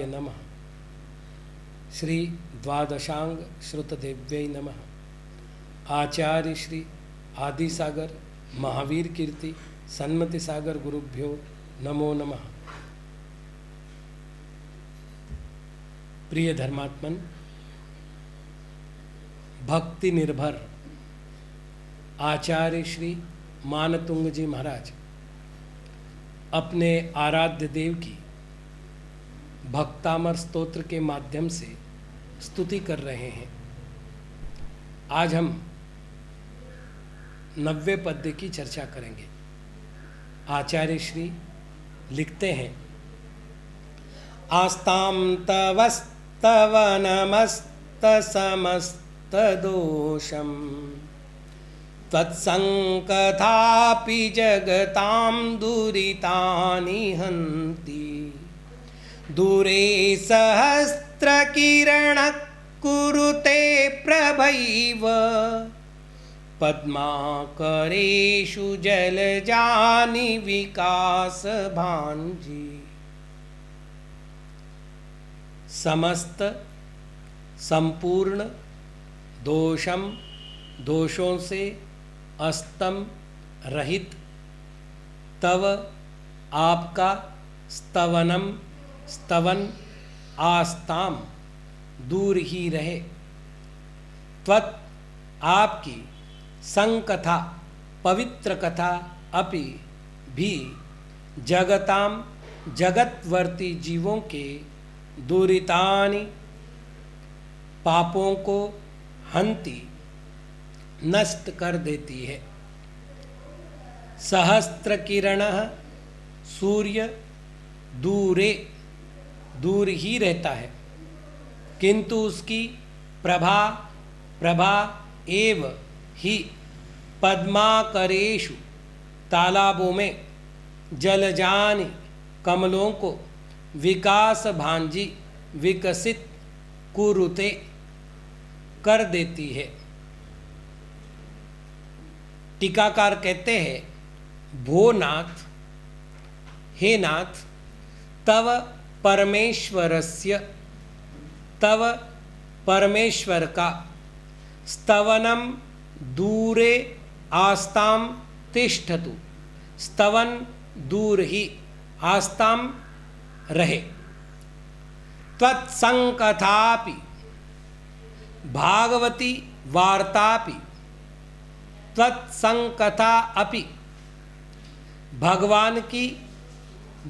देवाय नमः। श्री द्वादशांग श्रुतदेव्यै नमः। आचार्य श्री आदिसागर महावीर कीर्ति सन्मति सागर गुरुभ्यो नमो नमः। प्रिय धर्मात्मन, भक्ति निर्भर आचार्य श्री मानतुंग जी महाराज अपने आराध्य देव की भक्तामर स्तोत्र के माध्यम से स्तुति कर रहे हैं। आज हम 90 पद्य की चर्चा करेंगे। आचार्य श्री लिखते हैं, आस्तां तवस्तव नमस्त समस्त दोषम त्वत्संकथापि जगतां दुरितानि हन्ति। दूरे सहस्रकिरणः कुरुते प्रभैव पद्माकरेषु जलजानि विकासभाञ्जी। समस्त संपूर्ण दोषों से अस्तम रहित तव आपका स्तवन आस्ताम दूर ही रहे। त्वत् आपकी संकथा पवित्र कथा अपि भी जगताम जगतवर्ती जीवों के दुरितानि पापों को हंति नष्ट कर देती है। सहस्त्र किरणः सूर्य दूर ही रहता है, किंतु उसकी प्रभा एव ही पद्माकरेषु तालाबों में जलजानि कमलों को विकास भांजी विकसित कुरुते कर देती है। टीकाकार कहते हैं, भो नाथ, हे नाथ, तव परमेश्वर का स्तवनम दूरे आस्ताम तिष्ठतु, स्तवन दूर ही आस्ताम रहे। त्वत्संकथापि भागवती वार्तापि, त्वत्संकथा अपि भगवान की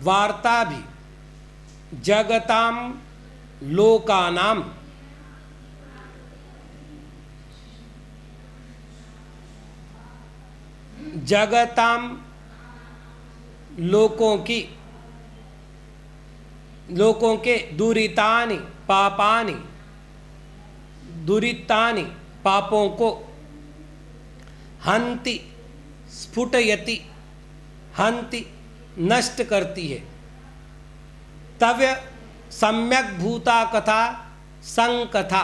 वार्ता भी जगताम लोकानाम जगताम लोकों के दुरितानि पापों को हंति स्फुटयति हंति नष्ट करती है। तव्य सम्यक भूता कथा संकथा,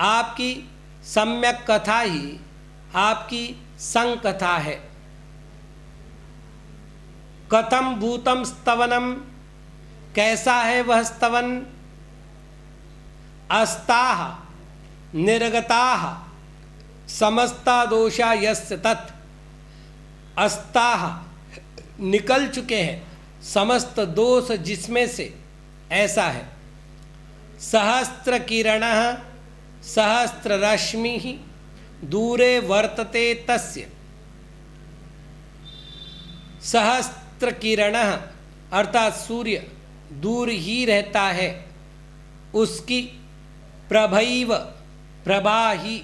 आपकी सम्यक कथा ही आपकी संकथा है। कथम भूतम स्तवनम, कैसा है वह स्तवन। अस्ताः निर्गताः समस्ता दोषा यस्य तत्, अस्ताः निकल चुके हैं समस्त दोष जिसमें से, ऐसा है। सहस्त्र किरणः सहस्त्र रश्मिः दूरे वर्तते तस्य, सहस्त्र किरणः अर्थात सूर्य दूर ही रहता है, उसकी प्रभा ही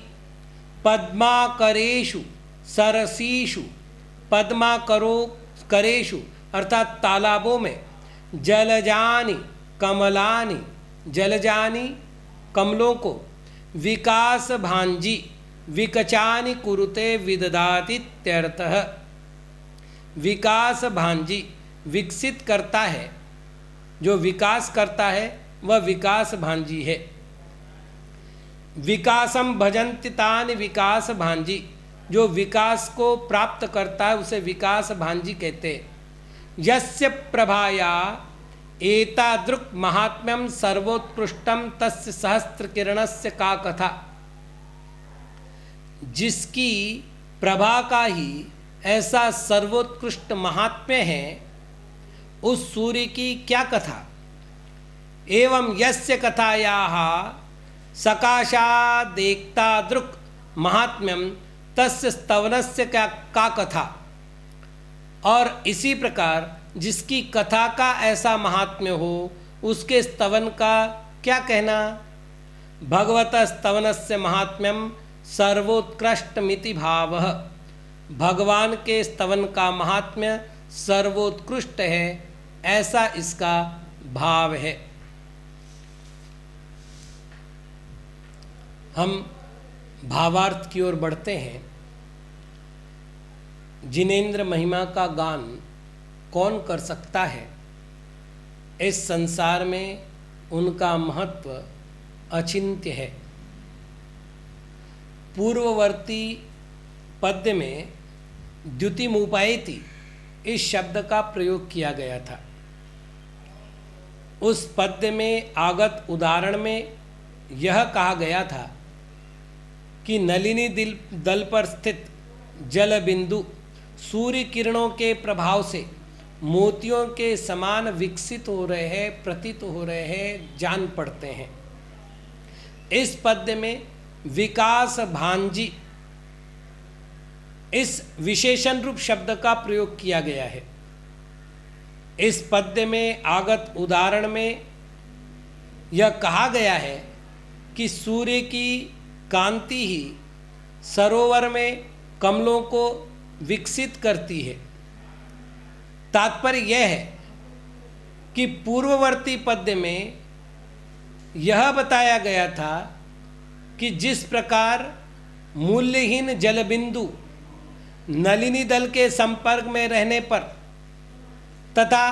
पद्माकरेषु सरसीषु, पद्माकरेषु अर्थात तालाबों में, जलजानि कमलानि जलजानि कमलों को, विकास भांजी विकचानि कुरुते विददातीत्यर्थः। विकास भांजी विकसित करता है, जो विकास करता है वह विकास भांजी है। विकासम भजन्ति तानि विकास भांजी, जो विकास को प्राप्त करता है उसे विकास भांजी कहते हैं। यस्य प्रभाया एतादृक् महात्म्यम सर्वोत्कृष्टम तस्य सहस्त्र किरणस्य का कथा। जिसकी प्रभा का ही ऐसा सर्वोत्कृष्ट महात्म्य है, उस सूर्य की क्या कथा। एवं यस्य कथायाः सकाशादेकतादृक् महात्म्यम तस्य स्तवनस्य का कथा। और इसी प्रकार जिसकी कथा का ऐसा महात्म्य हो, उसके स्तवन का क्या कहना। भगवतः स्तवनस्य महात्म्यम सर्वोत्कृष्टमिति भावः। भगवान के स्तवन का महात्म्य सर्वोत्कृष्ट है, ऐसा इसका भाव है। हम भावार्थ की ओर बढ़ते हैं। जिनेंद्र महिमा का गान कौन कर सकता है। इस संसार में उनका महत्व अचिंत्य है। पूर्ववर्ती पद्य में द्युतिमुपैति इस शब्द का प्रयोग किया गया था। उस पद्य में आगत उदाहरण में यह कहा गया था कि नलिनी दल पर स्थित जल बिंदु सूर्य किरणों के प्रभाव से मोतियों के समान विकसित हो रहे हैं, प्रतीत हो रहे हैं, जान पड़ते हैं। इस पद्य में विकास भांजी इस विशेषण रूप शब्द का प्रयोग किया गया है। इस पद्य में आगत उदाहरण में यह कहा गया है कि सूर्य की कांति ही सरोवर में कमलों को विकसित करती है। तात्पर्य यह है कि पूर्ववर्ती पद्य में यह बताया गया था कि जिस प्रकार मूल्यहीन जलबिंदु नलिनी दल के संपर्क में रहने पर तथा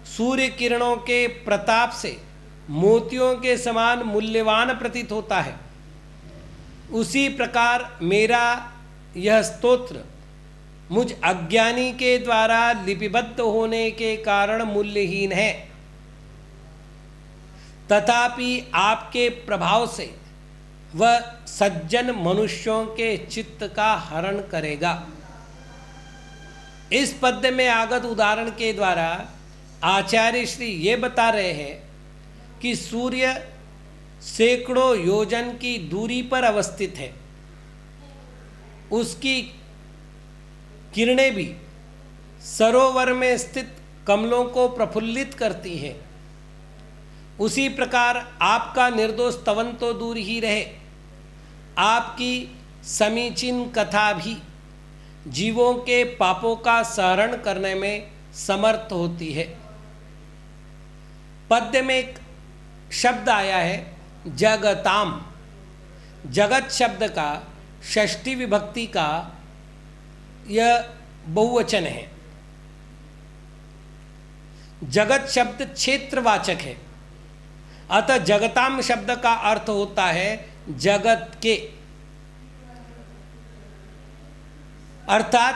सूर्य किरणों के प्रताप से मोतियों के समान मूल्यवान प्रतीत होता है, उसी प्रकार मेरा यह स्तोत्र मुझ अज्ञानी के द्वारा लिपिबद्ध होने के कारण मूल्यहीन है, तथापि आपके प्रभाव से वह सज्जन मनुष्यों के चित्त का हरण करेगा। इस पद्य में आगत उदाहरण के द्वारा आचार्य श्री ये बता रहे हैं कि सूर्य सैकड़ों योजन की दूरी पर अवस्थित है। उसकी किरणें भी सरोवर में स्थित कमलों को प्रफुल्लित करती हैं। उसी प्रकार आपका निर्दोष स्तवन तो दूर ही रहे, आपकी समीचीन कथा भी जीवों के पापों का सहरण करने में समर्थ होती है। पद्य में एक शब्द आया है जगताम। जगत शब्द का षष्ठी विभक्ति का यह बहुवचन है। जगत शब्द क्षेत्रवाचक है, अतः जगताम शब्द का अर्थ होता है जगत के, अर्थात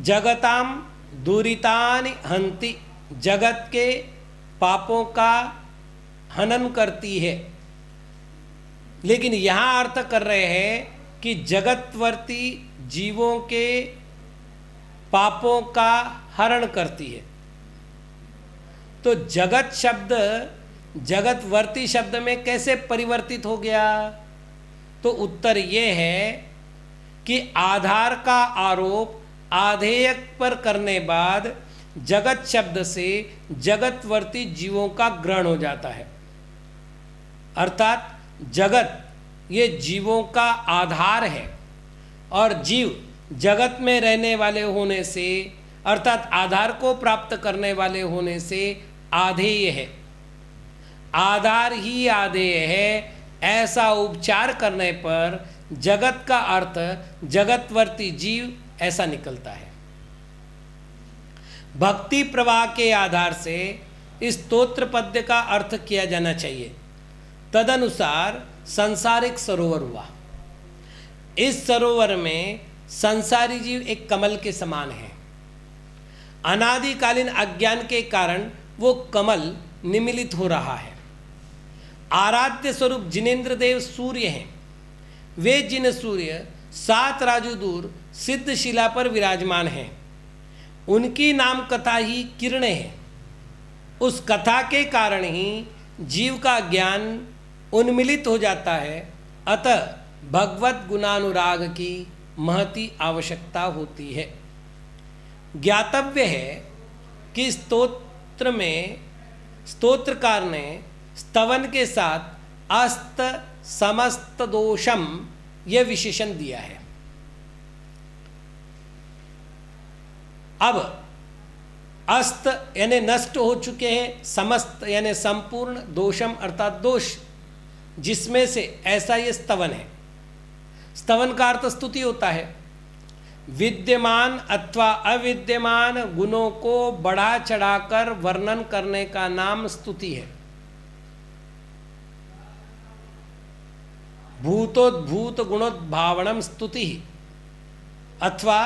जगताम दुरितानि हंति, जगत के पापों का हनन करती है। लेकिन यहाँ अर्थ कर रहे हैं कि जगतवर्ती जीवों के पापों का हरण करती है। तो जगत शब्द जगतवर्ती शब्द में कैसे परिवर्तित हो गया? तो उत्तर ये है कि आधार का आरोप आधेयक पर करने बाद जगत शब्द से जगतवर्ती जीवों का ग्रहण हो जाता है। अर्थात जगत ये जीवों का आधार है और जीव जगत में रहने वाले होने से अर्थात आधार को प्राप्त करने वाले होने से आधेय है। आधार ही आधेय है, ऐसा उपचार करने पर जगत का अर्थ जगतवर्ती जीव ऐसा निकलता है। भक्ति प्रवाह के आधार से इस स्तोत्र पद्य का अर्थ किया जाना चाहिए। तदनुसार सांसारिक सरोवर हुआ। इस सरोवर में संसारी जीव एक कमल के समान है। अनादिकालीन अज्ञान के कारण वो कमल निमिलित हो रहा है। आराध्य स्वरूप जिनेंद्र देव सूर्य हैं। वे जिन सूर्य 7 राजू दूर सिद्ध शिला पर विराजमान हैं, उनकी नाम कथा ही किरणें हैं। उस कथा के कारण ही जीव का ज्ञान उन्मिलित हो जाता है। अतः भगवत गुणानुराग की महती आवश्यकता होती है। ज्ञातव्य है कि स्तोत्र में स्तोत्रकार ने स्तवन के साथ अस्त समस्त दोषम यह विशेषण दिया है। अब अस्त यानी नष्ट हो चुके हैं, समस्त यानी संपूर्ण, दोषम अर्थात दोष जिसमें से, ऐसा ये स्तवन है। स्तवन का अर्थ स्तुति होता है। विद्यमान अथवा अविद्यमान गुणों को बढ़ा चढ़ाकर वर्णन करने का नाम स्तुति है। भूतोद्भूत गुणोद्भावनम स्तुति अथवा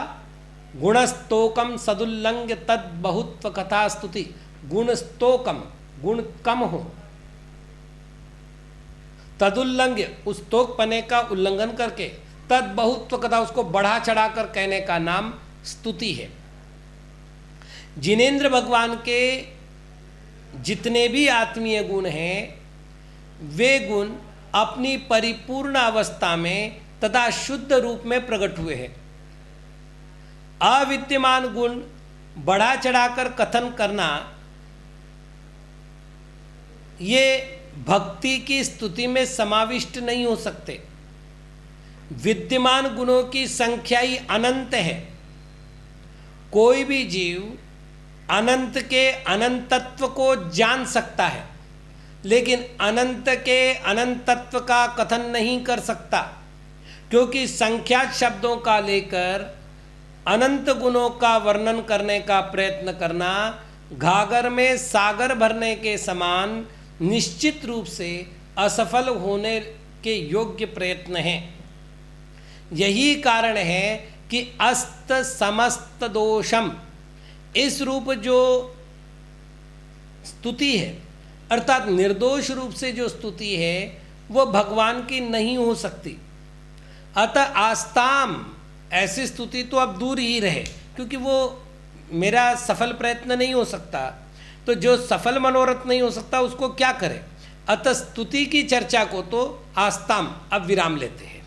गुणस्तोकम सदुल्लंघ्य तद बहुत्व कथा स्तुति। गुणस्तोकम, गुण कम हो, तदुल्लंघ्य उस तोक पने का उल्लंघन करके, तद बहुत्व कथा उसको बढ़ा चढ़ाकर कहने का नाम स्तुति है। जिनेंद्र भगवान के जितने भी आत्मीय गुण हैं, वे गुण अपनी परिपूर्ण अवस्था में तथा शुद्ध रूप में प्रकट हुए हैं। अविद्यमान गुण बढ़ा चढ़ाकर कथन करना, ये भक्ति की स्तुति में समाविष्ट नहीं हो सकते। विद्यमान गुणों की संख्या ही अनंत है। कोई भी जीव अनंत के अनंतत्व को जान सकता है, लेकिन अनंत के अनंतत्व का कथन नहीं कर सकता, क्योंकि संख्यात शब्दों का लेकर अनंत गुणों का वर्णन करने का प्रयत्न करना घाघर में सागर भरने के समान निश्चित रूप से असफल होने के योग्य प्रयत्न है। यही कारण है कि अस्त समस्त दोषम इस रूप जो स्तुति है, अर्थात निर्दोष रूप से जो स्तुति है, वो भगवान की नहीं हो सकती। अतः आस्ताम ऐसी स्तुति तो अब दूर ही रहे, क्योंकि वो मेरा सफल प्रयत्न नहीं हो सकता। तो जो सफल मनोरथ नहीं हो सकता उसको क्या करे। अतः स्तुति की चर्चा को तो आस्ताम अब विराम लेते हैं।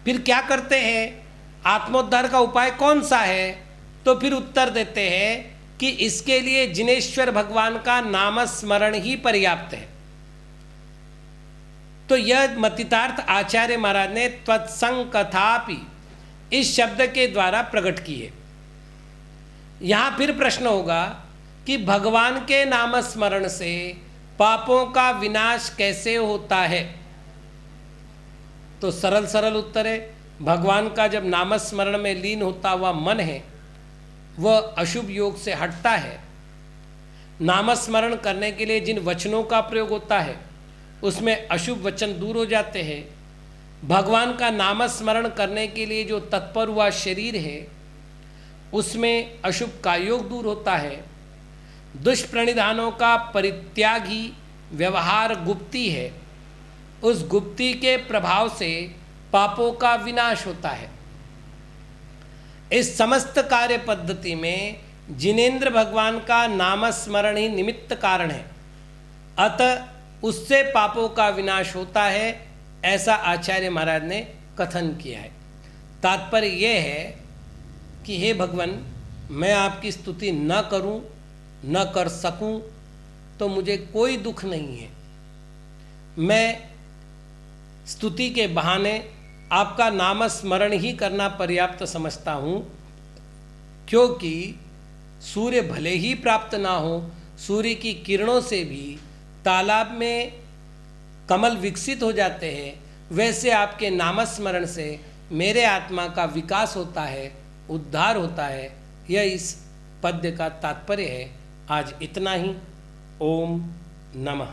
फिर क्या करते हैं, आत्मोद्धार का उपाय कौन सा है? तो फिर उत्तर देते हैं कि इसके लिए जिनेश्वर भगवान का नामस्मरण ही पर्याप्त है। तो यह मतितार्थ आचार्य महाराज ने त्वत्संग कथापि इस शब्द के द्वारा प्रकट किए। यहाँ फिर प्रश्न होगा कि भगवान के नामस्मरण से पापों का विनाश कैसे होता है? तो सरल सरल उत्तर है, भगवान का जब नामस्मरण में लीन होता हुआ मन है, वह अशुभ योग से हटता है। नामस्मरण करने के लिए जिन वचनों का प्रयोग होता है, उसमें अशुभ वचन दूर हो जाते हैं। भगवान का नामस्मरण करने के लिए जो तत्पर हुआ शरीर है, उसमें अशुभ का योग दूर होता है। दुष्प्रणिधानों का परित्यागी व्यवहार गुप्ती है, उस गुप्ती के प्रभाव से पापों का विनाश होता है। इस समस्त कार्य पद्धति में जिनेंद्र भगवान का नामस्मरण ही निमित्त कारण है, अतः उससे पापों का विनाश होता है, ऐसा आचार्य महाराज ने कथन किया है। तात्पर्य यह है कि हे भगवान, मैं आपकी स्तुति न करूं, न कर सकूं तो मुझे कोई दुख नहीं है। मैं स्तुति के बहाने आपका नामस्मरण ही करना पर्याप्त समझता हूँ, क्योंकि सूर्य भले ही प्राप्त ना हो, सूर्य की किरणों से भी तालाब में कमल विकसित हो जाते हैं, वैसे आपके नामस्मरण से मेरे आत्मा का विकास होता है, उद्धार होता है। यह इस पद्य का तात्पर्य है। आज इतना ही। ओम नमः।